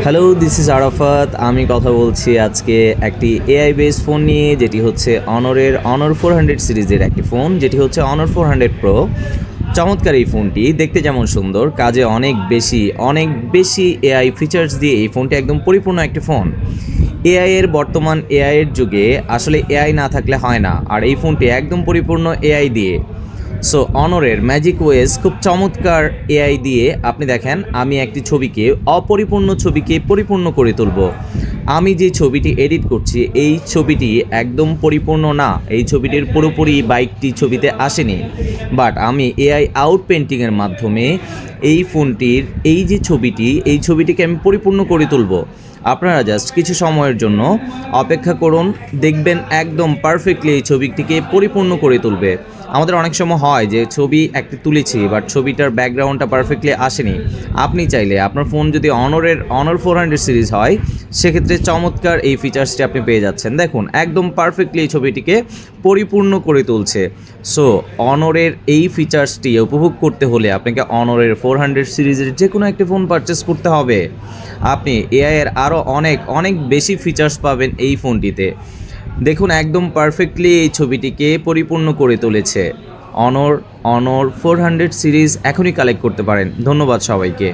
Hello, this is Arafat. আমি কথা বলছি আজকে একটি এআই বেস ফোন নিয়ে, যেটি হচ্ছে অনরের অনর 400 সিরিজের একটি ফোন, যেটি হচ্ছে অনর 400 প্রো। চমৎকার এই ফোনটি, দেখতে যেমন সুন্দর, কাজে অনেক বেশি এআই ফিচার্স দিয়ে এই ফোনটি একদম পরিপূর্ণ একটি ফোন। বর্তমান এআইয়ের যুগে আসলে এআই না থাকলে হয় না, আর এই ফোনটি একদম পরিপূর্ণ এআই দিয়ে। সো অনরের ম্যাজিক ওয়েস খুব চমৎকার এআই দিয়ে আপনি দেখেন, আমি একটি ছবিকে অপরিপূর্ণ ছবিকে পরিপূর্ণ করে তুলব। আমি যে ছবিটি এডিট করছি এই ছবিটি একদম পরিপূর্ণ না, এই ছবিটির পুরোপুরি বাইকটি ছবিতে আসেনি, বাট আমি এআই আউট পেন্টিংয়ের মাধ্যমে এই ফোনটির এই যে এই ছবিটিকে আমি পরিপূর্ণ করে তুলব। আপনারা জাস্ট কিছু সময়ের জন্য অপেক্ষা করুন, দেখবেন একদম পারফেক্টলি এই ছবিটিকে পরিপূর্ণ করে তুলবে। আমাদের অনেক সময় হয় যে ছবি একটি তুলেছি, বাট ছবিটার ব্যাকগ্রাউন্ডটা পারফেক্টলি আসেনি। আপনি চাইলে আপনার ফোন যদি অনর 400 সিরিজ হয়, সেক্ষেত্রে চমৎকার এই ফিচার্সটি আপনি পেয়ে যাচ্ছেন। দেখুন একদম পারফেক্টলি এই ছবিটিকে পরিপূর্ণ করে তুলছে। সো অনরের এই ফিচার্সটি উপভোগ করতে হলে আপনাকে অনরের 400 সিরিজের যে কোনো একটি ফোন পারচেস করতে হবে। আপনি এআই এর আরও অনেক বেশি ফিচার্স পাবেন এই ফোনটিতে। দেখুন একদম পারফেক্টলি এই ছবিটিকে পরিপূর্ণ করে তুলেছে। অনর 400 সিরিজ এখনই কালেক্ট করতে পারেন। ধন্যবাদ সবাইকে।